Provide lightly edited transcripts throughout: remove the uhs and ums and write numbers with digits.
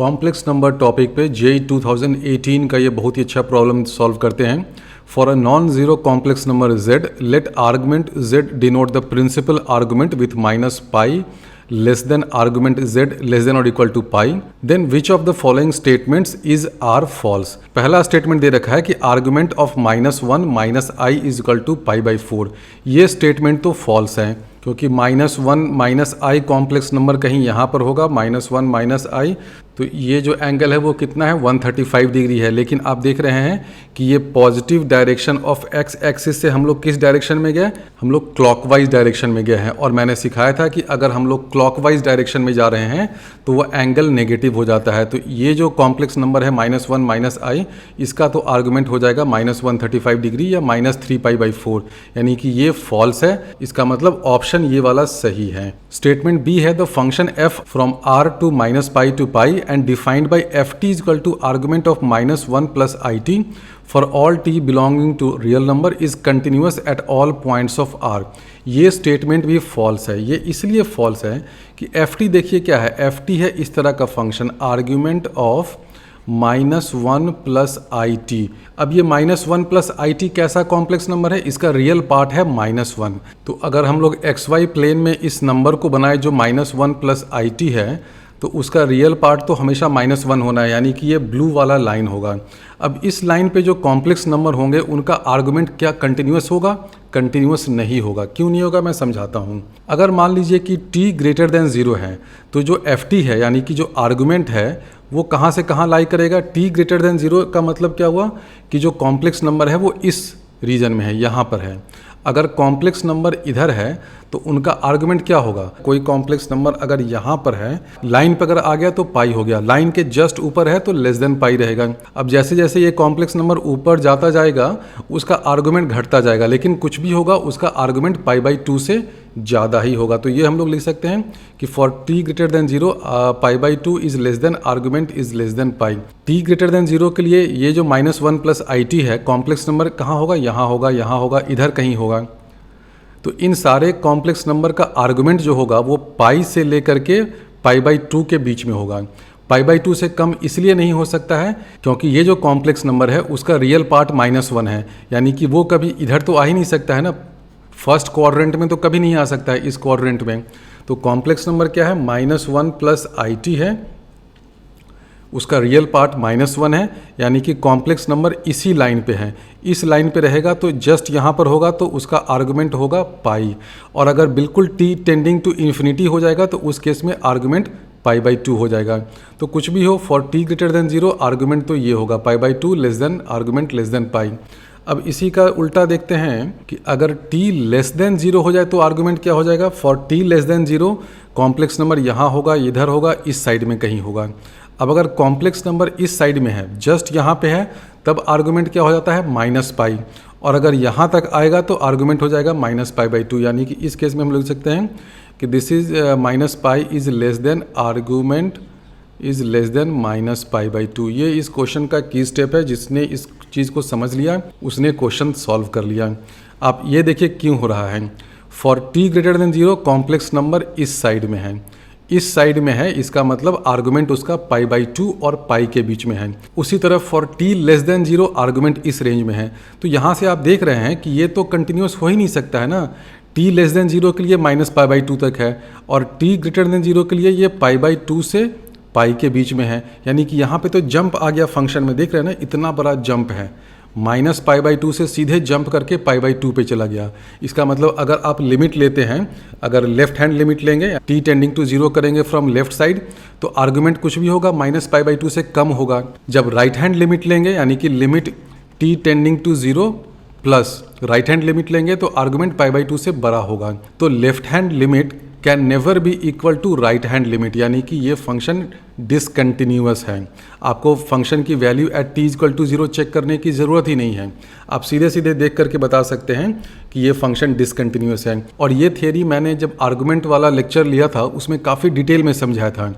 Complex number topic पे JEE 2018 का ये बहुत ही अच्छा प्रॉब्लम सॉल्व करते हैं। For a non zero complex number z, let argument z denote the principal argument with minus pi less than argument z less than और equal to pi, then which of the following statements is are false. पहला statement दे रखा है कि argument of -1 minus i is equal to pi by 4। ये statement तो false है क्योंकि -1 माइनस आई कॉम्प्लेक्स नंबर कहीं यहाँ पर होगा, -1 माइनस आई, तो ये जो एंगल है वो कितना है 135 डिग्री है। लेकिन आप देख रहे हैं कि ये positive direction of x axis से हम लोग किस डायरेक्शन में गए, हम लोग क्लॉकवाइज डायरेक्शन में गए हैं। और मैंने सिखाया था कि अगर हम लोग क्लॉकवाइज डायरेक्शन में जा रहे हैं तो वो एंगल नेगेटिव हो जाता है। तो ये जो कॉम्प्लेक्स नंबर है -1 माइनस आई, इसका तो आर्गुमेंट हो जाएगा -135 डिग्री या -3 पाई बाई 4, यानी कि ये फॉल्स है। इसका मतलब ऑप्शन ये वाला सही है। स्टेटमेंट बी है the function f from r to minus pi to pi and defined by ft is equal to argument of -1 plus it for all t belonging to real number is continuous at all points of r। ये statement भी false है। ये इसलिए false है कि ft देखिए क्या है, ft है इस तरह का function argument of -1 plus I T. अब ये -1 प्लस आई टी कैसा कॉम्प्लेक्स नंबर है, इसका रियल पार्ट है -1। तो अगर हम लोग xy प्लेन में इस नंबर को बनाए जो -1 प्लस आई टी है, तो उसका रियल पार्ट तो हमेशा -1 होना है, यानी कि ये ब्लू वाला लाइन होगा। अब इस लाइन पे जो कॉम्प्लेक्स नंबर होंगे उनका आर्गुमेंट क्या कंटिन्यूस होगा? कंटिन्यूस नहीं होगा। क्यों नहीं होगा मैं समझाता हूँ। अगर मान लीजिए कि t ग्रेटर देन 0 है तो जो ft है यानी कि जो आर्गुमेंट है वो कहाँ से कहाँ लाई करेगा? t ग्रेटर देन 0 का मतलब क्या हुआ कि जो कॉम्प्लेक्स नंबर है वो इस रीजन में है, यहाँ पर है। अगर कॉम्प्लेक्स नंबर इधर है तो उनका आर्गुमेंट क्या होगा? कोई कॉम्प्लेक्स नंबर अगर यहाँ पर है, लाइन पर अगर आ गया तो पाई हो गया, लाइन के जस्ट ऊपर है तो लेस देन पाई रहेगा। अब जैसे जैसे ये कॉम्प्लेक्स नंबर ऊपर जाता जाएगा उसका आर्गुमेंट घटता जाएगा, लेकिन कुछ भी होगा उसका आर्गुमेंट पाई बाई 2 से ज़्यादा ही होगा। तो ये हम लोग लिख सकते हैं कि for t greater than 0 pi by 2 is less than argument is less than pi. t greater than 0 के लिए ये जो -1 प्लस आई टी है कॉम्प्लेक्स नंबर कहाँ होगा? यहाँ होगा, यहाँ होगा, इधर कहीं होगा। तो इन सारे कॉम्प्लेक्स नंबर का आर्गुमेंट जो होगा वो पाई से लेकर के पाई बाई 2 के बीच में होगा। पाई बाई 2 से कम इसलिए नहीं हो सकता है क्योंकि ये जो कॉम्प्लेक्स नंबर है उसका रियल पार्ट -1 है, यानी कि वो कभी इधर तो आ ही नहीं सकता है ना, फर्स्ट क्वाड्रेंट में तो कभी नहीं आ सकता है, इस क्वाड्रेंट में। तो कॉम्प्लेक्स नंबर क्या है? -1 प्लस आई टी है, उसका रियल पार्ट -1 है, यानी कि कॉम्प्लेक्स नंबर इसी लाइन पे है। इस लाइन पे रहेगा तो जस्ट यहाँ पर होगा तो उसका आर्गुमेंट होगा पाई। और अगर बिल्कुल t टेंडिंग टू इन्फिनिटी हो जाएगा तो उस केस में आर्गुमेंट पाई बाई 2 हो जाएगा। तो कुछ भी हो, for t greater than 0 argument तो ये होगा pi by 2 less than argument less than pi. अब इसी का उल्टा देखते हैं कि अगर t लेस देन 0 हो जाए तो आर्गुमेंट क्या हो जाएगा? For t less than 0 complex number यहाँ होगा, इधर होगा, इस साइड में कहीं होगा। अब अगर कॉम्प्लेक्स नंबर इस साइड में है, जस्ट यहाँ पे है, तब आर्गुमेंट क्या हो जाता है? -पाई। और अगर यहाँ तक आएगा तो आर्गुमेंट हो जाएगा -पाई बाई 2, यानी कि इस केस में हम लिख सकते हैं कि this is -pi is less than argument is less than -pi by 2। ये इस क्वेश्चन का की स्टेप है। जिसने इस चीज़ को समझ लिया उसने क्वेश्चन सॉल्व कर लिया। आप ये देखिए क्यों हो रहा है। For t greater than 0 complex number इस साइड में है, इस साइड में है, इसका मतलब आर्गुमेंट उसका पाई बाई 2 और पाई के बीच में है। उसी तरह for t less than 0 argument इस रेंज में है। तो यहाँ से आप देख रहे हैं कि ये तो कंटिन्यूस हो ही नहीं सकता है ना। t लेस देन 0 के लिए -पाई बाई 2 तक है और t ग्रेटर देन 0 के लिए ये पाई बाई 2 से पाई के बीच में है, यानी कि यहाँ पे तो जंप आ गया फंक्शन में। देख रहे हैं ना, इतना बड़ा जंप है, -पाई बाई 2 से सीधे जंप करके पाई बाई 2 पे चला गया। इसका मतलब अगर आप लिमिट लेते हैं, अगर लेफ्ट हैंड लिमिट लेंगे, t टेंडिंग टू 0 करेंगे फ्रॉम लेफ्ट साइड, तो आर्गुमेंट कुछ भी होगा -पाई बाई 2 से कम होगा। जब राइट हैंड लिमिट लेंगे, यानी कि limit t tending to 0 plus right hand limit लेंगे तो आर्गुमेंट पाई बाई 2 से बड़ा होगा। तो left hand limit can never be equal to right hand limit, यानी कि ये फंक्शन डिसकंटिन्यूअस है। आपको फंक्शन की value at t equal to 0 check करने की ज़रूरत ही नहीं है। आप सीधे सीधे देख करके बता सकते हैं कि ये फंक्शन डिसकंटिन्यूअस है। और ये थियरी मैंने जब आर्गुमेंट वाला लेक्चर लिया था उसमें काफ़ी डिटेल में समझाया था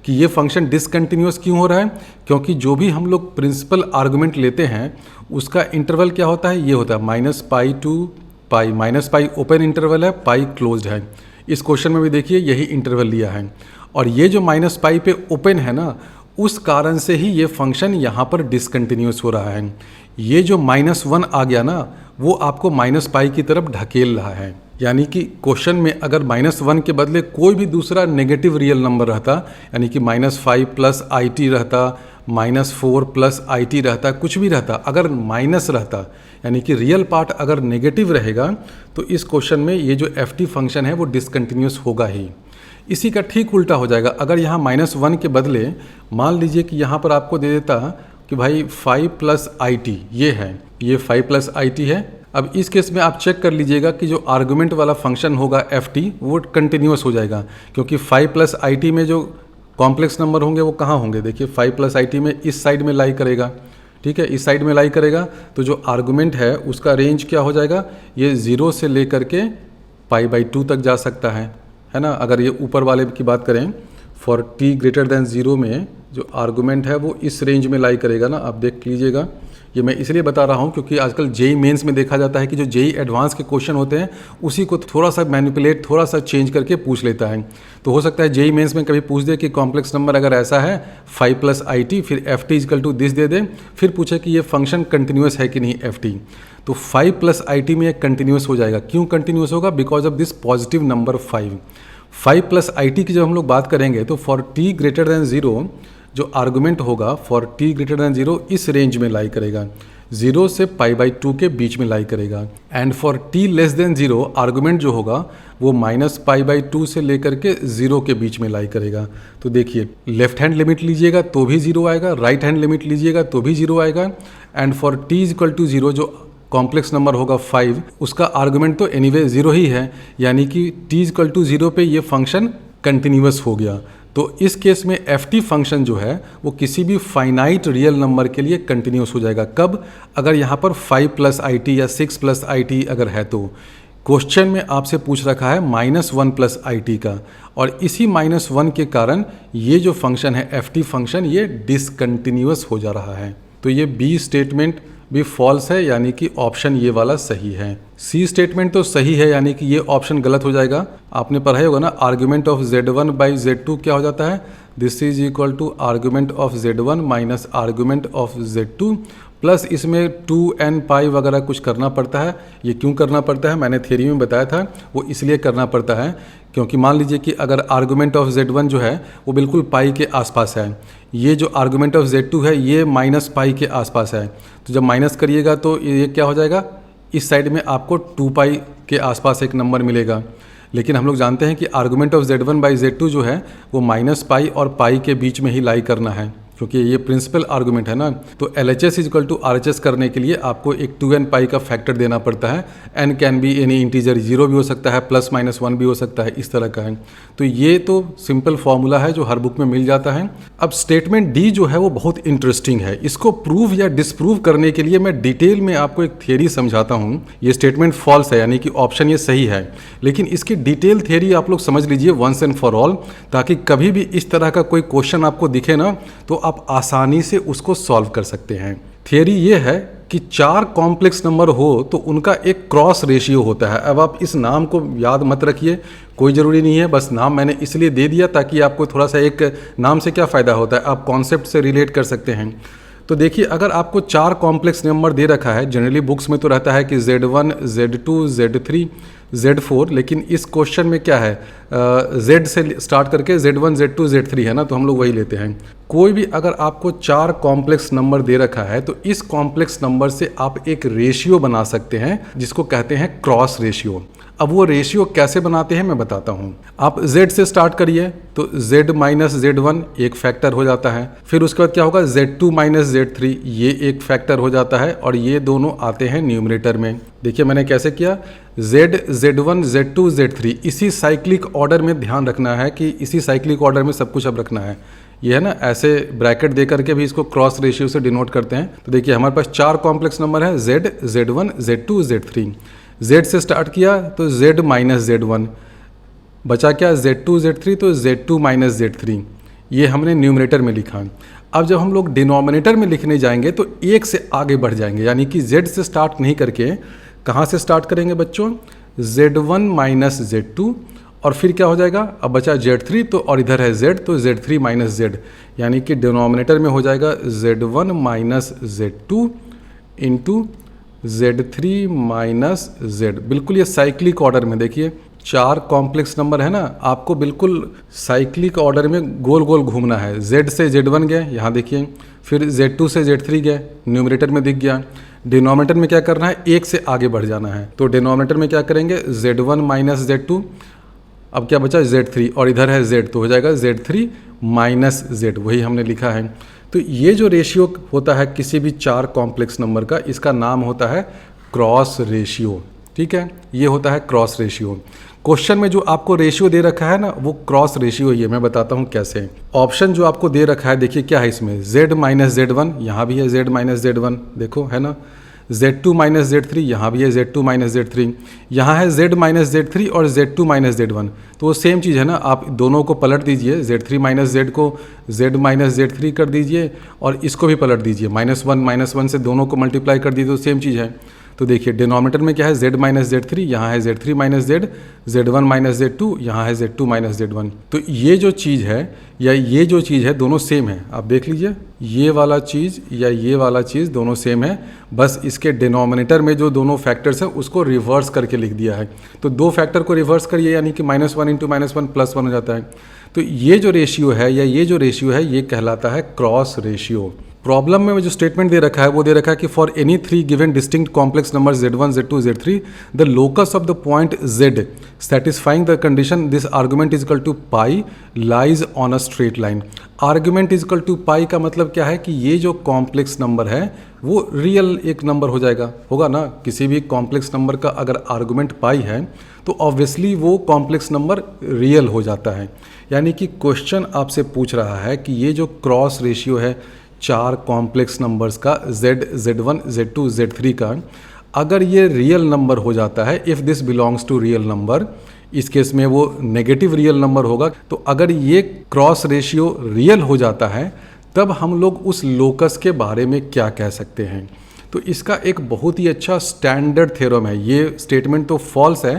कि ये फंक्शन डिसकंटिन्यूअस क्यों हो रहा है। क्योंकि जो भी हम लोग प्रिंसिपल आर्गुमेंट लेते हैं उसका इंटरवल क्या होता है? ये होता है -pi to pi. -Pi open interval है, पाई क्लोज्ड है। इस क्वेश्चन में भी देखिए यही इंटरवल लिया है। और ये जो -पाई पे ओपन है ना, उस कारण से ही ये फंक्शन यहाँ पर डिसकंटिन्यूस हो रहा है। ये जो -1 आ गया ना, वो आपको -पाई की तरफ ढकेल रहा है। यानी कि क्वेश्चन में अगर -1 के बदले कोई भी दूसरा नेगेटिव रियल नंबर रहता, यानी कि -5 प्लस IT रहता, -4 प्लस IT रहता, कुछ भी रहता, अगर माइनस रहता यानी कि रियल पार्ट अगर नेगेटिव रहेगा, तो इस क्वेश्चन में ये जो FT फंक्शन है वो डिसकंटिन्यूस होगा ही। इसी का ठीक उल्टा हो जाएगा, अगर यहाँ -1 के बदले मान लीजिए कि यहाँ पर आपको दे देता कि भाई 5 प्लस IT ये है, ये 5 प्लस IT है। अब इस केस में आप चेक कर लीजिएगा कि जो आर्गुमेंट वाला फंक्शन होगा FT वो कंटिन्यूस हो जाएगा, क्योंकि 5 प्लस IT में जो कॉम्प्लेक्स नंबर होंगे वो कहाँ होंगे, देखिए 5 प्लस IT में इस साइड में लाई करेगा, ठीक है, इस साइड में लाई करेगा। तो जो आर्गुमेंट है उसका रेंज क्या हो जाएगा, ये 0 से लेकर के π/2 तक जा सकता है ना। अगर ये ऊपर वाले की बात करें, फॉर t>0 में जो आर्गुमेंट है वो इस रेंज में लाई करेगा ना, आप देख लीजिएगा। ये मैं इसलिए बता रहा हूँ क्योंकि आजकल जेई मेंस में देखा जाता है कि जो जेई एडवांस के क्वेश्चन होते हैं उसी को थोड़ा सा मैनिपुलेट, थोड़ा सा चेंज करके पूछ लेता है। तो हो सकता है जेई मेंस में कभी पूछ दे कि कॉम्प्लेक्स नंबर अगर ऐसा है 5 प्लस IT, फिर FT = दिस दे दे, फिर पूछे कि ये फंक्शन कंटिन्यूस है कि नहीं FT। तो 5 प्लस IT में ये कंटिन्यूस हो जाएगा। क्यों कंटिन्यूस होगा, because of this positive number 5 plus IT की जब हम लोग बात करेंगे तो फॉर t>0 जो आर्गुमेंट होगा फॉर t>0 इस रेंज में लाई करेगा, 0 से π/2 के बीच में लाई करेगा। एंड फॉर t<0 आर्गुमेंट जो होगा वो -π/2 से लेकर के 0 के बीच में लाई करेगा। तो देखिए लेफ्ट हैंड लिमिट लीजिएगा तो भी 0 आएगा, राइट हैंड लिमिट लीजिएगा तो भी 0 आएगा। एंड फॉर t=0 जो कॉम्प्लेक्स नंबर होगा 5, उसका आर्गुमेंट तो एनीवे 0 ही है, यानी कि t=0 पे ये फंक्शन कंटिन्यूस हो गया। तो इस केस में FT फंक्शन जो है वो किसी भी फाइनाइट रियल नंबर के लिए कंटिन्यूस हो जाएगा। कब, अगर यहाँ पर 5 प्लस IT या 6 प्लस IT अगर है तो। क्वेश्चन में आपसे पूछ रखा है -1 प्लस IT का, और इसी -1 के कारण ये जो फंक्शन है FT फंक्शन ये डिसकंटिन्यूस हो जा रहा है। तो ये B स्टेटमेंट भी फॉल्स है, यानी कि ऑप्शन ये वाला सही है। C स्टेटमेंट तो सही है, यानी कि ये ऑप्शन गलत हो जाएगा। आपने पढ़ा ही होगा ना, आर्गुमेंट ऑफ Z1/Z2 क्या हो जाता है, this is equal to argument of Z1 minus argument of Z2, plus इसमें 2n पाई वगैरह कुछ करना पड़ता है। ये क्यों करना पड़ता है, मैंने थ्योरी में बताया था, वो इसलिए करना पड़ता है क्योंकि मान लीजिए कि अगर आर्गुमेंट ऑफ Z1 जो है वो बिल्कुल पाई के आसपास है, ये जो आर्गुमेंट ऑफ Z2 है ये -पाई के आसपास है, तो जब माइनस करिएगा तो ये क्या हो जाएगा, इस साइड में आपको 2 पाई के आसपास एक नंबर मिलेगा। लेकिन हम लोग जानते हैं कि आर्गुमेंट ऑफ Z1/Z2 जो है वो -पाई और पाई के बीच में ही लाई करना है, क्योंकि ये प्रिंसिपल आर्गुमेंट है ना। तो LHS = RHS करने के लिए आपको एक 2n पाई का फैक्टर देना पड़ता है। n can be any integer, 0 भी हो सकता है, +-1 भी हो सकता है, इस तरह का है। तो ये तो सिंपल फॉर्मूला है जो हर बुक में मिल जाता है। अब स्टेटमेंट D जो है वो बहुत इंटरेस्टिंग है। इसको प्रूव या डिसप्रूव करने के लिए मैं डिटेल में आपको एक थियरी समझाता हूँ। ये स्टेटमेंट फॉल्स है, यानी कि ऑप्शन ये सही है, लेकिन इसकी डिटेल थियरी आप लोग समझ लीजिए वंस एंड फॉर ऑल, ताकि कभी भी इस तरह का कोई क्वेश्चन आपको दिखे ना तो आप आसानी से उसको सॉल्व कर सकते हैं। थियरी ये है कि 4 कॉम्प्लेक्स नंबर हो तो उनका एक क्रॉस रेशियो होता है। अब आप इस नाम को याद मत रखिए, कोई ज़रूरी नहीं है, बस नाम मैंने इसलिए दे दिया ताकि आपको थोड़ा सा, एक नाम से क्या फ़ायदा होता है, आप कॉन्सेप्ट से रिलेट कर सकते हैं। तो देखिए अगर आपको 4 कॉम्प्लेक्स नंबर दे रखा है, जनरली बुक्स में तो रहता है कि Z1, Z2, Z3, Z4, लेकिन इस क्वेश्चन में क्या है, Z से स्टार्ट करके Z1, Z2, Z3 है ना, तो हम लोग वही लेते हैं। कोई भी अगर आपको 4 कॉम्प्लेक्स नंबर दे रखा है तो इस कॉम्प्लेक्स नंबर से आप एक रेशियो बना सकते हैं जिसको कहते हैं क्रॉस रेशियो। अब वो रेशियो कैसे बनाते हैं मैं बताता हूँ। आप Z से स्टार्ट करिए तो Z - Z1 एक फैक्टर हो जाता है, फिर उसके बाद क्या होगा, Z2 - Z3 ये एक फैक्टर हो जाता है, और ये दोनों आते हैं न्यूमरेटर में। देखिए मैंने कैसे किया, Z, Z1, Z2, Z3 इसी साइक्लिक ऑर्डर में ध्यान रखना है कि इसी साइक्लिक ऑर्डर में सब कुछ अब रखना है। ये है ना, ऐसे ब्रैकेट दे करके भी इसको क्रॉस रेशियो से डिनोट करते हैं। तो देखिए हमारे पास 4 कॉम्प्लेक्स नंबर है, Z, Z1, Z2, Z3। Z से स्टार्ट किया तो Z - Z1, बचा क्या, Z2, Z3, तो Z2 - Z3, ये हमने न्यूमरेटर में लिखा। अब जब हम लोग डिनोमिनेटर में लिखने जाएंगे तो 1 से आगे बढ़ जाएंगे, यानी कि Z से स्टार्ट नहीं करके कहाँ से स्टार्ट करेंगे बच्चों, Z1 - Z2, और फिर क्या हो जाएगा, अब बचा Z3 तो, और इधर है Z तो Z3 माइनस Z, यानी कि डिनोमिनेटर में हो जाएगा Z1 minus Z2 into Z3 minus Z। बिल्कुल ये साइक्लिक ऑर्डर में, देखिए 4 कॉम्प्लेक्स नंबर है ना, आपको बिल्कुल साइक्लिक ऑर्डर में गोल गोल घूमना है। Z से Z1 गए, यहाँ देखिए, फिर Z2 से Z3 गए, न्यूमरेटर में दिख गया। डिनोमिनेटर में क्या करना है, एक से आगे बढ़ जाना है, तो डिनोमिनेटर में क्या करेंगे, Z1 माइनस Z2, अब क्या बचा Z3, और इधर है Z तो हो जाएगा Z3 माइनस Z, वही हमने लिखा है। तो ये जो रेशियो होता है किसी भी 4 कॉम्प्लेक्स नंबर का, इसका नाम होता है क्रॉस रेशियो। ठीक है, ये होता है क्रॉस रेशियो। क्वेश्चन में जो आपको रेशियो दे रखा है ना, वो क्रॉस रेशियो ही है। मैं बताता हूँ कैसे। ऑप्शन जो आपको दे रखा है, देखिए क्या है इसमें, Z माइनस Z1, यहाँ भी है Z माइनस Z1, देखो है ना, Z2 माइनस Z3, यहाँ भी है Z2 माइनस Z3, यहाँ है Z माइनस Z3 और Z2 माइनस Z1, तो वो सेम चीज़ है ना। आप दोनों को पलट दीजिए, Z3 माइनस Z को Z माइनस Z3 कर दीजिए, और इसको भी पलट दीजिए, माइनस वन से दोनों को मल्टीप्लाई कर दीजिए, तो सेम चीज़ है। तो देखिए डिनोमिनेटर में क्या है, Z माइनस Z3, यहाँ है Z3 minus Z, Z1 minus Z2, यहाँ है Z2 माइनस Z1। तो ये जो चीज़ है या ये जो चीज़ है दोनों सेम है। आप देख लीजिए, ये वाला चीज़ या ये वाला चीज़ दोनों सेम है, बस इसके डिनोमिनेटर में जो दोनों फैक्टर्स हैं उसको रिवर्स करके लिख दिया है। तो 2 फैक्टर को रिवर्स करिए, यानी कि -1 इंटू -1 +1 हो जाता है। तो ये जो रेशियो है या ये जो रेशियो है ये कहलाता है क्रॉस रेशियो। प्रॉब्लम में जो स्टेटमेंट दे रखा है वो दे रखा है कि for any 3 given distinct complex number Z1, Z2, Z3 the locus of the point Z satisfying the condition this argument is equal to pi lies on a straight line. Argument is equal to pi का मतलब क्या है कि ये जो complex number है वो real एक नंबर हो जाएगा, होगा ना। किसी भी कॉम्प्लेक्स नंबर का अगर आर्गुमेंट पाई है तो ऑब्वियसली वो कॉम्प्लेक्स नंबर रियल हो जाता है। यानी कि क्वेश्चन आपसे पूछ रहा है कि ये जो क्रॉस रेशियो है 4 कॉम्प्लेक्स नंबर्स का Z, Z1, Z2, Z3 का, अगर ये रियल नंबर हो जाता है, if this belongs to real number, इस केस में वो नेगेटिव रियल नंबर होगा। तो अगर ये क्रॉस रेशियो रियल हो जाता है तब हम लोग उस लोकस के बारे में क्या कह सकते हैं। तो इसका एक बहुत ही अच्छा स्टैंडर्ड थ्योरम है। ये स्टेटमेंट तो फॉल्स है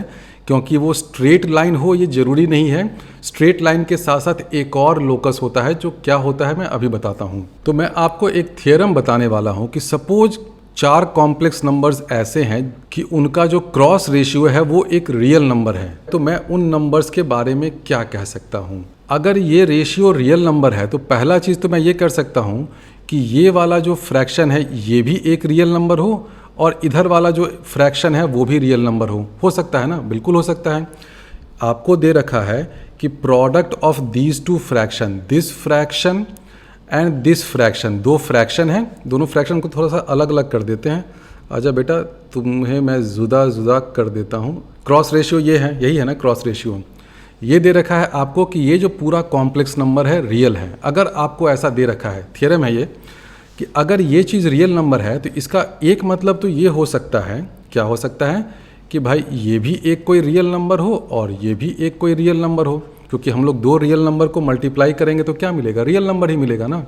क्योंकि वो स्ट्रेट लाइन हो ये ज़रूरी नहीं है। स्ट्रेट लाइन के साथ साथ एक और लोकस होता है, जो क्या होता है मैं अभी बताता हूँ। तो मैं आपको एक थ्योरम बताने वाला हूँ कि सपोज 4 कॉम्प्लेक्स नंबर्स ऐसे हैं कि उनका जो क्रॉस रेशियो है वो एक रियल नंबर है। तो मैं उन नंबर्स के बारे में क्या कह सकता हूँ। अगर ये रेशियो रियल नंबर है तो पहला चीज़ तो मैं ये कर सकता हूँ कि ये वाला जो फ्रैक्शन है ये भी एक रियल नंबर हो, और इधर वाला जो फ्रैक्शन है वो भी रियल नंबर हो सकता है ना, बिल्कुल हो सकता है। आपको दे रखा है कि product of these 2 fraction, this fraction and this fraction, 2 fraction हैं, दोनों फ्रैक्शन को थोड़ा सा अलग अलग कर देते हैं। आजा बेटा, तुम्हें मैं जुदा जुदा कर देता हूँ। क्रॉस रेशियो ये है, यही है ना क्रॉस रेशियो। ये दे रखा है आपको कि ये जो पूरा कॉम्प्लेक्स नंबर है रियल है। अगर आपको ऐसा दे रखा है, थ्योरम है ये, कि अगर ये चीज़ रियल नंबर है तो इसका एक मतलब तो ये हो सकता है, क्या हो सकता है कि भाई ये भी एक कोई रियल नंबर हो और ये भी एक कोई रियल नंबर हो, क्योंकि हम लोग 2 रियल नंबर को मल्टीप्लाई करेंगे तो क्या मिलेगा, रियल नंबर ही मिलेगा ना।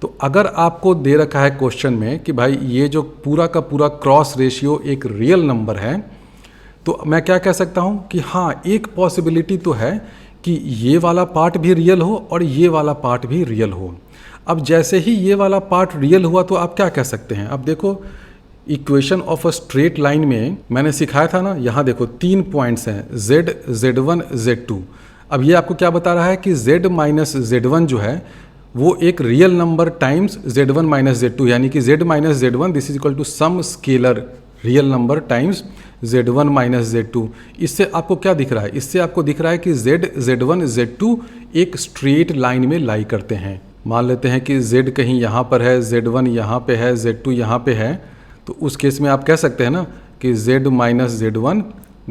तो अगर आपको दे रखा है क्वेश्चन में कि भाई ये जो पूरा का पूरा क्रॉस रेशियो एक रियल नंबर है, तो मैं क्या कह सकता हूँ कि हाँ, एक पॉसिबिलिटी तो है कि ये वाला पार्ट भी रियल हो और ये वाला पार्ट भी रियल हो। अब जैसे ही ये वाला पार्ट रियल हुआ तो आप क्या कह सकते हैं। अब देखो, equation of a straight line में मैंने सिखाया था ना, यहाँ देखो 3 पॉइंट्स हैं, Z, Z1, Z2। अब ये आपको क्या बता रहा है कि Z माइनस Z1 जो है वो एक real number times Z1 minus Z2, यानी कि Z minus Z1 this is equal to some scalar real number times Z1 minus Z2। इससे आपको क्या दिख रहा है, इससे आपको दिख रहा है कि Z, Z1, Z2 एक स्ट्रेट लाइन में लाई करते हैं। मान लेते हैं कि Z कहीं यहाँ पर है, Z1 यहाँ पे है, Z2 यहाँ पे है, तो उस केस में आप कह सकते हैं ना कि Z minus Z1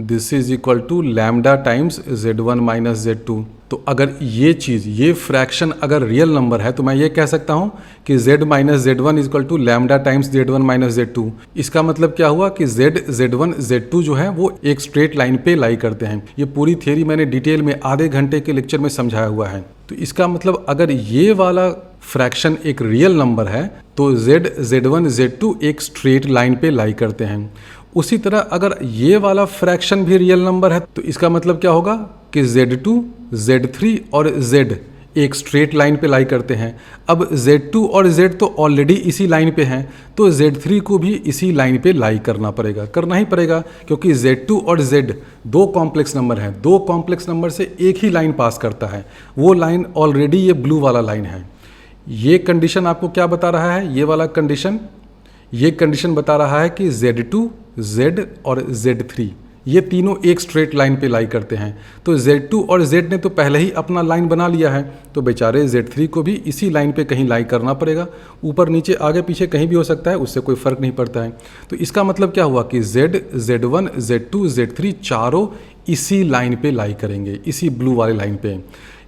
this is equal to lambda times Z1 minus Z2। तो अगर ये चीज़, ये फ्रैक्शन अगर रियल नंबर है तो मैं ये कह सकता हूँ कि Z minus Z1 is equal to lambda times Z1 minus Z2। इसका मतलब क्या हुआ कि Z, Z1, Z2 जो है वो एक स्ट्रेट लाइन पे लाई करते हैं। ये पूरी थियरी मैंने डिटेल में आधे घंटे के लेक्चर में समझाया हुआ है। तो इसका मतलब अगर ये वाला फ्रैक्शन एक रियल नंबर है तो Z, Z1, Z2 एक स्ट्रेट लाइन पे लाई करते हैं। उसी तरह अगर ये वाला फ्रैक्शन भी रियल नंबर है तो इसका मतलब क्या होगा कि Z2, Z3 और Z एक स्ट्रेट लाइन पे लाई करते हैं। अब Z2 और Z तो ऑलरेडी इसी लाइन पे हैं, तो Z3 को भी इसी लाइन पे लाई करना ही पड़ेगा, क्योंकि Z2 और Z दो कॉम्प्लेक्स नंबर हैं, दो कॉम्प्लेक्स नंबर से एक ही लाइन पास करता है, वो लाइन ऑलरेडी ये ब्लू वाला लाइन है। ये कंडीशन आपको क्या बता रहा है, ये वाला कंडीशन, ये कंडीशन बता रहा है कि Z2, Z और Z3 ये तीनों एक स्ट्रेट लाइन पे लाई करते हैं। तो Z2 और Z ने तो पहले ही अपना लाइन बना लिया है, तो बेचारे Z3 को भी इसी लाइन पे कहीं लाई करना पड़ेगा। ऊपर नीचे आगे पीछे कहीं भी हो सकता है, उससे कोई फ़र्क नहीं पड़ता है। तो इसका मतलब क्या हुआ कि Z, Z1, Z2, Z3 चारों इसी लाइन पे लाई करेंगे, इसी ब्लू वाली लाइन पे।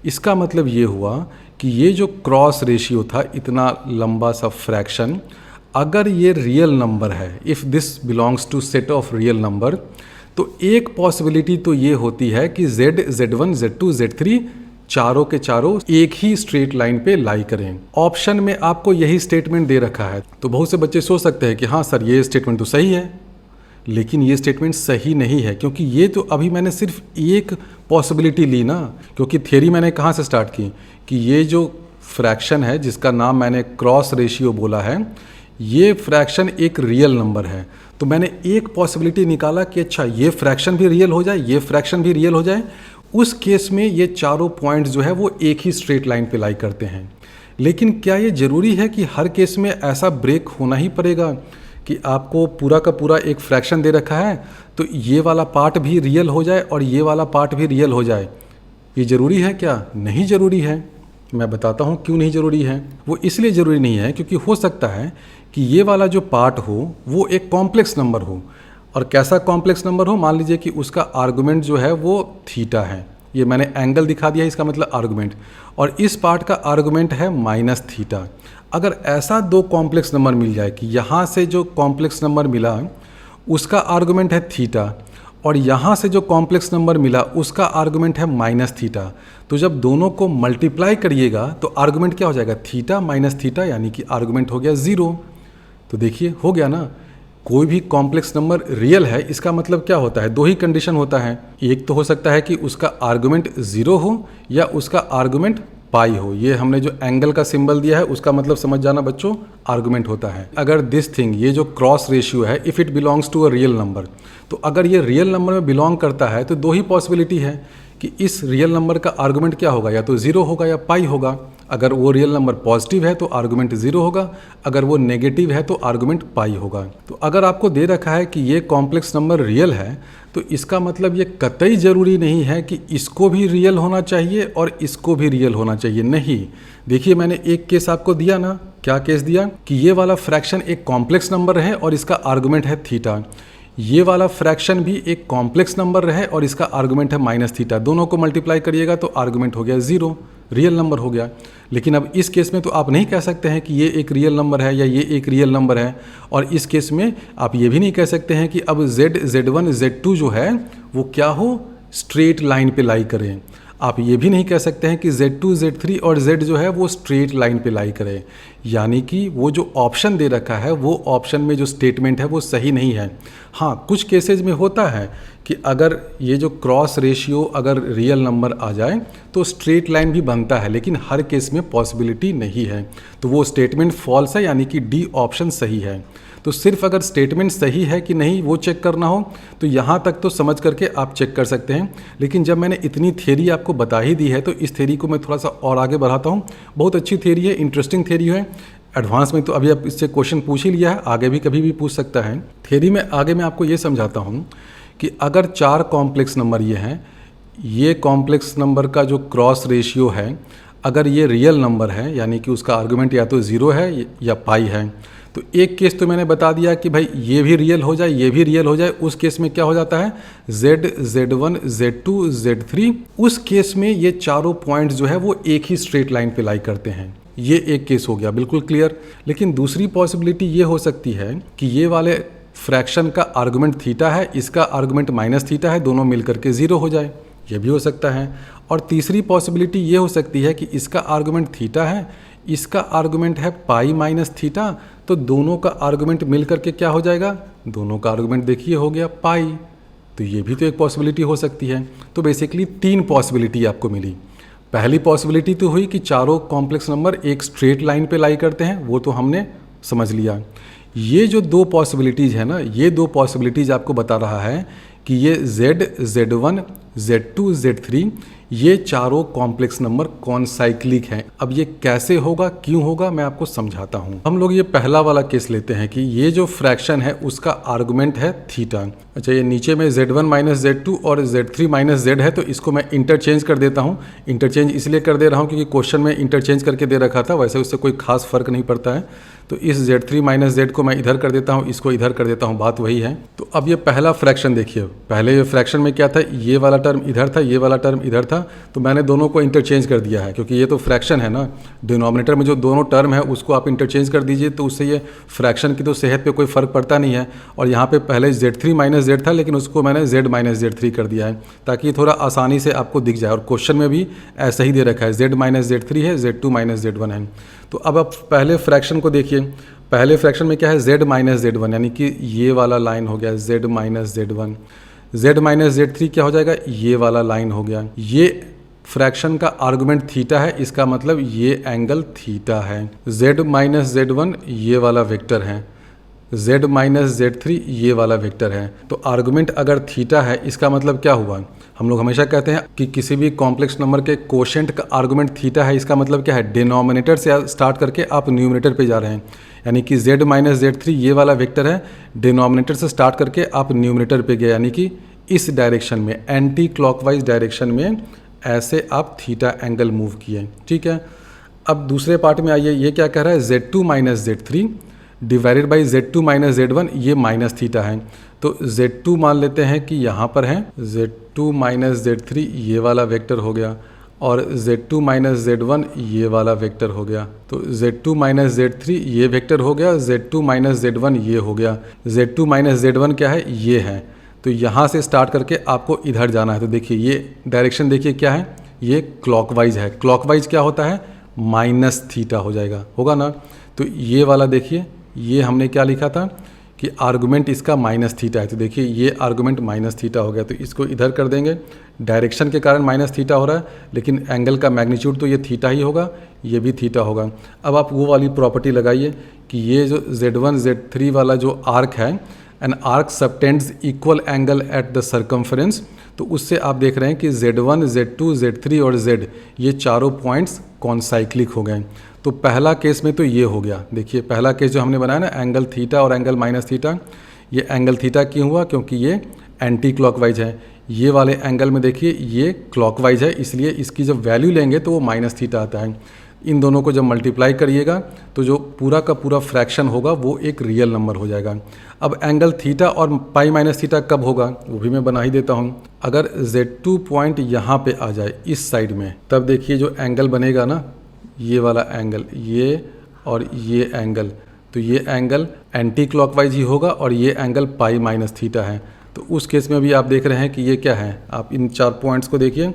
इसका मतलब ये हुआ कि ये जो क्रॉस रेशियो था, इतना लंबा सा फ्रैक्शन, अगर ये रियल नंबर है, if this belongs to set of real number, तो एक पॉसिबिलिटी तो ये होती है कि Z, Z1, Z2, Z3 चारों के चारों एक ही स्ट्रेट लाइन पे लाई करें। ऑप्शन में आपको यही स्टेटमेंट दे रखा है। तो बहुत से बच्चे सोच सकते हैं कि हाँ सर ये स्टेटमेंट तो सही है, लेकिन ये स्टेटमेंट सही नहीं है, क्योंकि ये तो अभी मैंने सिर्फ एक पॉसिबिलिटी ली ना, क्योंकि थियरी मैंने कहाँ से स्टार्ट की कि ये जो फ्रैक्शन है जिसका नाम मैंने क्रॉस रेशियो बोला है, ये फ्रैक्शन एक रियल नंबर है। तो मैंने एक पॉसिबिलिटी निकाला कि अच्छा ये फ्रैक्शन भी रियल हो जाए, ये फ्रैक्शन भी रियल हो जाए। उस केस में ये चारों पॉइंट्स जो है वो एक ही स्ट्रेट लाइन पे लाई करते हैं। लेकिन क्या ये ज़रूरी है कि हर केस में ऐसा ब्रेक होना ही पड़ेगा कि आपको पूरा का पूरा एक फ्रैक्शन दे रखा है तो ये वाला पार्ट भी रियल हो जाए और ये वाला पार्ट भी रियल हो जाए? ये ज़रूरी है क्या? नहीं ज़रूरी है। मैं बताता हूँ क्यों नहीं ज़रूरी है। वो इसलिए ज़रूरी नहीं है क्योंकि हो सकता है कि ये वाला जो पार्ट हो वो एक कॉम्प्लेक्स नंबर हो। और कैसा कॉम्प्लेक्स नंबर हो? मान लीजिए कि उसका आर्गुमेंट जो है वो थीटा है। ये मैंने एंगल दिखा दिया है, इसका मतलब आर्गुमेंट। और इस पार्ट का आर्गुमेंट है माइनस थीटा। अगर ऐसा दो कॉम्प्लेक्स नंबर मिल जाए कि यहाँ से जो कॉम्प्लेक्स नंबर मिला उसका आर्गुमेंट है थीटा और यहाँ से जो कॉम्प्लेक्स नंबर मिला उसका आर्गुमेंट है माइनस थीटा, तो जब दोनों को मल्टीप्लाई करिएगा तो आर्गुमेंट क्या हो जाएगा? थीटा माइनस थीटा, यानी कि आर्गुमेंट हो गया ज़ीरो। तो देखिए हो गया ना, कोई भी कॉम्प्लेक्स नंबर रियल है इसका मतलब क्या होता है? दो ही कंडीशन होता है। एक तो हो सकता है कि उसका आर्गुमेंट ज़ीरो हो या उसका आर्गुमेंट पाई हो। ये हमने जो एंगल का सिंबल दिया है उसका मतलब समझ जाना बच्चों, आर्गुमेंट होता है। अगर दिस थिंग, ये जो क्रॉस रेशियो है, if it belongs to a real number, तो अगर ये रियल नंबर में बिलोंग करता है तो दो ही पॉसिबिलिटी है कि इस रियल नंबर का आर्गुमेंट क्या होगा? या तो ज़ीरो होगा या पाई होगा। अगर वो रियल नंबर पॉजिटिव है तो आर्गुमेंट ज़ीरो होगा, अगर वो नेगेटिव है तो आर्गुमेंट पाई होगा। तो अगर आपको दे रखा है कि ये कॉम्प्लेक्स नंबर रियल है तो इसका मतलब ये कतई ज़रूरी नहीं है कि इसको भी रियल होना चाहिए और इसको भी रियल होना चाहिए। नहीं, देखिए मैंने एक केस आपको दिया ना, क्या केस दिया कि ये वाला फ्रैक्शन एक कॉम्प्लेक्स नंबर है और इसका आर्गुमेंट है थीटा। ये वाला फ्रैक्शन भी एक कॉम्प्लेक्स नंबर है और इसका आर्गुमेंट है माइनस थीटा। दोनों को मल्टीप्लाई करिएगा तो आर्गुमेंट हो गया ज़ीरो, रियल नंबर हो गया। लेकिन अब इस केस में तो आप नहीं कह सकते हैं कि ये एक रियल नंबर है या ये एक रियल नंबर है। और इस केस में आप ये भी नहीं कह सकते हैं कि अब Z, Z1, Z2 जो है वो क्या हो? स्ट्रेट लाइन पे लाई करें। आप ये भी नहीं कह सकते हैं कि Z2, Z3 और Z जो है वो स्ट्रेट लाइन पे लाई करे। यानी कि वो जो ऑप्शन दे रखा है वो ऑप्शन में जो स्टेटमेंट है वो सही नहीं है। हाँ, कुछ केसेज में होता है कि अगर ये जो क्रॉस रेशियो अगर रियल नंबर आ जाए तो स्ट्रेट लाइन भी बनता है, लेकिन हर केस में पॉसिबिलिटी नहीं है। तो वो स्टेटमेंट फॉल्स है, यानी कि डी ऑप्शन सही है। तो सिर्फ अगर स्टेटमेंट सही है कि नहीं वो चेक करना हो तो यहाँ तक तो समझ करके आप चेक कर सकते हैं। लेकिन जब मैंने इतनी थ्योरी आपको बता ही दी है तो इस थ्योरी को मैं थोड़ा सा और आगे बढ़ाता हूँ। बहुत अच्छी थ्योरी है, इंटरेस्टिंग थ्योरी है। एडवांस में तो अभी आप इससे क्वेश्चन पूछ ही लिया है, आगे भी कभी भी पूछ सकता है। थ्योरी में आगे मैं आपको ये समझाता हूँ कि अगर चार कॉम्प्लेक्स नंबर ये हैं, ये कॉम्प्लेक्स नंबर का जो क्रॉस रेशियो है अगर ये रियल नंबर है, यानी कि उसका आर्गुमेंट या तो ज़ीरो है या पाई है, तो एक केस तो मैंने बता दिया कि भाई ये भी रियल हो जाए, ये भी रियल हो जाए। उस केस में क्या हो जाता है? Z, Z1, Z2, Z3। उस केस में ये चारों पॉइंट्स जो है वो एक ही स्ट्रेट लाइन पे लाई करते हैं। ये एक केस हो गया, बिल्कुल क्लियर। लेकिन दूसरी पॉसिबिलिटी ये हो सकती है कि ये वाले फ्रैक्शन का आर्गुमेंट थीटा है, इसका आर्गुमेंट माइनस थीटा है, दोनों मिलकर के ज़ीरो हो जाए, ये भी हो सकता है। और तीसरी पॉसिबिलिटी ये हो सकती है कि इसका आर्गुमेंट थीटा है, इसका आर्गुमेंट है पाई माइनस थीटा, तो दोनों का आर्गुमेंट मिल करके क्या हो जाएगा, दोनों का आर्गुमेंट देखिए हो गया पाई। तो ये भी तो एक पॉसिबिलिटी हो सकती है। तो बेसिकली 3 पॉसिबिलिटी आपको मिली। पहली पॉसिबिलिटी तो हुई कि चारों कॉम्प्लेक्स नंबर एक स्ट्रेट लाइन पे लाई करते हैं, वो तो हमने समझ लिया। ये जो 2 पॉसिबिलिटीज़ है ना, ये 2 पॉसिबिलिटीज़ आपको बता रहा है कि ये Z, Z1, Z2, Z3 ये चारों कॉम्प्लेक्स नंबर कौन साइक्लिक हैं। अब ये कैसे होगा, क्यों होगा, मैं आपको समझाता हूँ। हम लोग ये पहला वाला केस लेते हैं कि ये जो फ्रैक्शन है उसका आर्गुमेंट है थीटा। अच्छा, ये नीचे में Z1 माइनस Z2 और Z3 माइनस Z है, तो इसको मैं इंटरचेंज कर देता हूँ। इंटरचेंज इसलिए कर दे रहा हूँ क्योंकि क्वेश्चन में इंटरचेंज करके दे रखा था, वैसे उससे कोई खास फर्क नहीं पड़ता है। तो इस Z3 माइनस Z को मैं इधर कर देता हूँ, इसको इधर कर देता हूँ, बात वही है। तो अब ये पहला फ्रैक्शन देखिए, पहले ये फ्रैक्शन में क्या था, ये वाला टर्म इधर था, ये वाला टर्म इधर था, तो मैंने दोनों को इंटरचेंज कर दिया है क्योंकि ये तो फ्रैक्शन है ना। डिनोमिनेटर में जो दोनों टर्म है उसको आप इंटरचेंज कर दीजिए, तो उससे ये फ्रैक्शन की तो सेहत पे कोई फ़र्क पड़ता नहीं है। और यहाँ पे पहले Z3 माइनस Z था, लेकिन उसको मैंने Z माइनस Z3 कर दिया है ताकि थोड़ा आसानी से आपको दिख जाए। और क्वेश्चन में भी ऐसा ही दे रखा है, Z माइनस Z3 है, Z2 माइनस Z1 है। तो अब आप पहले फ्रैक्शन को देखिए, पहले फ्रैक्शन में क्या है, Z माइनस Z1, यानी कि ये वाला लाइन हो गया Z minus Z1। Z minus Z3 क्या हो जाएगा, ये वाला लाइन हो गया। ये फ्रैक्शन का आर्गुमेंट थीटा है, इसका मतलब ये एंगल थीटा है। Z माइनस Z1 ये वाला वेक्टर है, Z माइनस Z3 ये वाला वेक्टर है। तो आर्गुमेंट अगर थीटा है, इसका मतलब क्या हुआ, हम लोग हमेशा कहते हैं कि किसी भी कॉम्प्लेक्स नंबर के कोशेंट का आर्गुमेंट थीटा है, इसका मतलब क्या है, डिनोमिनेटर से स्टार्ट करके आप न्यूमरेटर पे जा रहे हैं। यानी कि Z माइनस Z3 ये वाला वेक्टर है, डिनोमिनेटर से स्टार्ट करके आप न्यूमरेटर पे गए, यानी कि इस डायरेक्शन में, एंटी क्लॉकवाइज डायरेक्शन में ऐसे आप थीटा एंगल मूव किए। ठीक है, अब दूसरे पार्ट में आइए, ये क्या कह रहा है, Z2 minus Z3 divided by Z2 minus Z1, ये माइनस थीटा है। तो Z2 मान लेते हैं कि यहाँ पर है, Z2 माइनस Z3 ये वाला वेक्टर हो गया, और Z2 माइनस Z1 ये वाला वेक्टर हो गया। तो Z2 माइनस Z3 ये वेक्टर हो गया, Z2 माइनस Z1 ये हो गया। Z2 माइनस Z1 क्या है, ये है। तो यहाँ से स्टार्ट करके आपको इधर जाना है। तो देखिए ये डायरेक्शन देखिए क्या है, ये क्लॉकवाइज है। क्लॉकवाइज क्या होता है, माइनस थीटा हो जाएगा, होगा ना। तो ये वाला देखिए, ये हमने क्या लिखा था कि आर्गुमेंट इसका माइनस थीटा है। तो देखिए ये आर्गुमेंट माइनस थीटा हो गया, तो इसको इधर कर देंगे। डायरेक्शन के कारण माइनस थीटा हो रहा है, लेकिन एंगल का मैग्नीट्यूड तो ये थीटा ही होगा, ये भी थीटा होगा। अब आप वो वाली प्रॉपर्टी लगाइए कि ये जो Z1 Z3 वाला जो आर्क है, an arc subtends equal angle at the circumference, तो उससे आप देख रहे हैं कि Z1 Z2 Z3 और Z ये चारों पॉइंट्स कॉन्साइक्लिक हो गए। तो पहला केस में तो ये हो गया। देखिए पहला केस जो हमने बनाया ना, एंगल थीटा और एंगल माइनस थीटा, ये एंगल थीटा क्यों हुआ, क्योंकि ये एंटी क्लॉकवाइज है। ये वाले एंगल में देखिए ये क्लॉकवाइज है, इसलिए इसकी जब वैल्यू लेंगे तो वो माइनस थीटा आता है। इन दोनों को जब मल्टीप्लाई करिएगा तो जो पूरा का पूरा फ्रैक्शन होगा वो एक रियल नंबर हो जाएगा। अब एंगल थीटा और पाई माइनस थीटा कब होगा, वो भी मैं बना ही देता हूँ। अगर Z2 पॉइंट यहाँ पे आ जाए इस साइड में, तब देखिए जो एंगल बनेगा ना, ये वाला एंगल, ये और ये एंगल, तो ये एंगल एंटी क्लॉकवाइज ही होगा और ये एंगल पाई माइनस थीटा है। तो उस केस में भी आप देख रहे हैं कि ये क्या है, आप इन 4 पॉइंट्स को देखिए,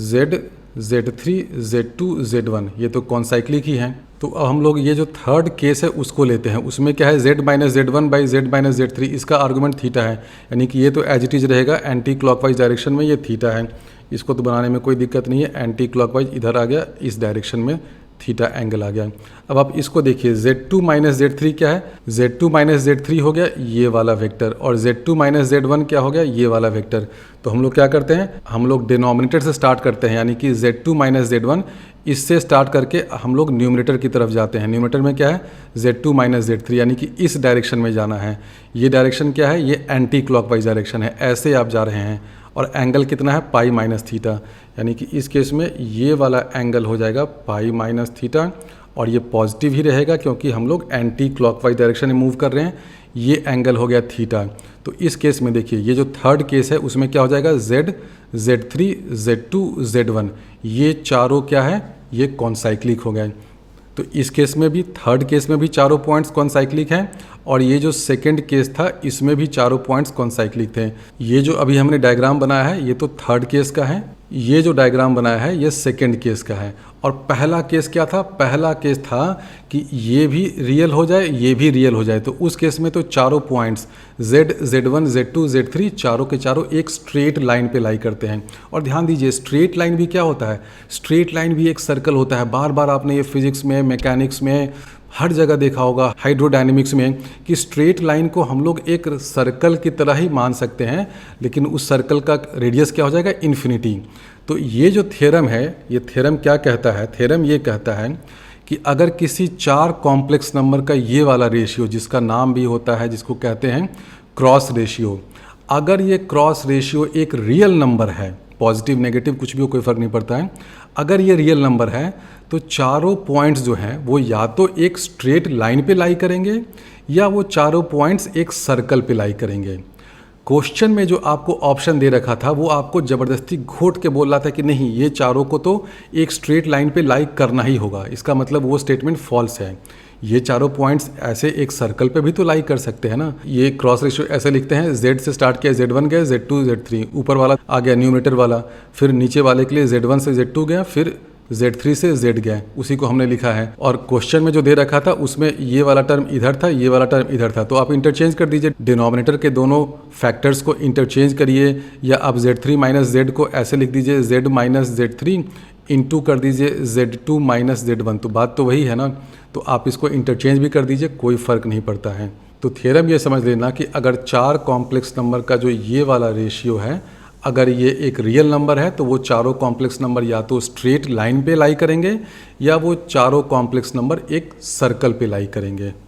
Z, Z3, Z2, Z1 ये तो कॉन्साइक्लिक ही हैं। तो अब हम लोग ये जो थर्ड केस है उसको लेते हैं। उसमें क्या है, Z minus Z1 by Z minus Z3, इसका आर्गुमेंट थीटा है, यानी कि ये तो एज इट इज रहेगा, एंटी क्लॉकवाइज डायरेक्शन में ये थीटा है। इसको तो बनाने में कोई दिक्कत नहीं है, एंटी क्लॉकवाइज इधर आ गया, इस डायरेक्शन में थीटा एंगल आ गया। अब आप इसको देखिए, Z2 माइनस Z3 क्या है, Z2 माइनस Z3 हो गया ये वाला वेक्टर, और Z2 माइनस Z1 क्या हो गया, ये वाला वेक्टर। तो हम लोग क्या करते हैं, हम लोग डिनोमिनेटर से स्टार्ट करते हैं, यानी कि Z2 माइनस Z1, इससे स्टार्ट करके हम लोग न्यूमरेटर की तरफ जाते हैं। न्यूमरेटर में क्या है, Z2 माइनस Z3, यानी कि इस डायरेक्शन में जाना है। ये डायरेक्शन क्या है, ये एंटी क्लॉकवाइज डायरेक्शन है, ऐसे आप जा रहे हैं। और एंगल कितना है, पाई माइनस थीटा, यानी कि इस केस में ये वाला एंगल हो जाएगा पाई माइनस थीटा, और ये पॉजिटिव ही रहेगा क्योंकि हम लोग एंटी क्लॉकवाइज डायरेक्शन में मूव कर रहे हैं। ये एंगल हो गया थीटा। तो इस केस में देखिए ये जो थर्ड केस है उसमें क्या हो जाएगा, Z, Z3, Z2, Z1 ये चारों क्या है, ये कॉन्साइक्लिक हो गए। तो इस केस में भी, थर्ड केस में भी चारों पॉइंट्स कॉन्साइक्लिक हैं, और ये जो सेकंड केस था इसमें भी चारों पॉइंट्स कॉन्साइक्लिक थे। ये जो अभी हमने डायग्राम बनाया है ये तो थर्ड केस का है, ये जो डायग्राम बनाया है ये सेकंड केस का है, और पहला केस क्या था? पहला केस था कि ये भी रियल हो जाए, ये भी रियल हो जाए। तो उस केस में तो चारों points z, z1, z2, z3 चारों के चारों एक स्ट्रेट लाइन पे लाई करते हैं। और ध्यान दीजिए, स्ट्रेट लाइन भी क्या होता है? स्ट्रेट लाइन भी एक सर्कल होता है। बार बार आपने ये फिजिक्स में, मैकेनिक्स में, हर जगह देखा होगा, हाइड्रोडायनेमिक्स में, कि स्ट्रेट लाइन को हम लोग एक सर्कल की तरह ही मान सकते हैं, लेकिन उस सर्कल का रेडियस क्या हो जाएगा? इन्फिनिटी। तो ये जो थ्योरम है, ये थ्योरम क्या कहता है? थ्योरम ये कहता है कि अगर किसी चार कॉम्प्लेक्स नंबर का ये वाला रेशियो, जिसका नाम भी होता है, जिसको कहते हैं क्रॉस रेशियो, अगर ये क्रॉस रेशियो एक रियल नंबर है, पॉजिटिव नेगेटिव कुछ भी हो, कोई फ़र्क नहीं पड़ता है, अगर ये रियल नंबर है तो चारों पॉइंट्स जो हैं वो या तो एक स्ट्रेट लाइन पे लाई करेंगे या वो चारों पॉइंट्स एक सर्कल पे लाई करेंगे। क्वेश्चन में जो आपको ऑप्शन दे रखा था वो आपको ज़बरदस्ती घोट के बोल रहा था कि नहीं, ये चारों को तो एक स्ट्रेट लाइन पे लाई करना ही होगा। इसका मतलब वो स्टेटमेंट फॉल्स है। ये चारों पॉइंट्स ऐसे एक सर्कल पे भी तो लाई कर सकते हैं ना। ये क्रॉस रेशियो ऐसे लिखते हैं, z से स्टार्ट किया z1 गया, z2 z3, ऊपर वाला आ गया न्यूमरेटर वाला, फिर नीचे वाले के लिए z1 से z2 गया, फिर z3 से z गया, उसी को हमने लिखा है। और क्वेश्चन में जो दे रखा था उसमें ये वाला टर्म इधर था, ये वाला टर्म इधर था, तो आप इंटरचेंज कर दीजिए, डिनोमिनेटर के दोनों फैक्टर्स को इंटरचेंज करिए, या आप z3 माइनस z को ऐसे लिख दीजिए, z माइनस z3 इंटू कर दीजिए z2 माइनस z1, तो बात तो वही है ना। तो आप इसको इंटरचेंज भी कर दीजिए, कोई फ़र्क नहीं पड़ता है। तो थ्योरम ये समझ लेना कि अगर चार कॉम्प्लेक्स नंबर का जो ये वाला रेशियो है, अगर ये एक रियल नंबर है तो वो चारों कॉम्प्लेक्स नंबर या तो स्ट्रेट लाइन पे लाई करेंगे या वो चारों कॉम्प्लेक्स नंबर एक सर्कल पे लाई करेंगे।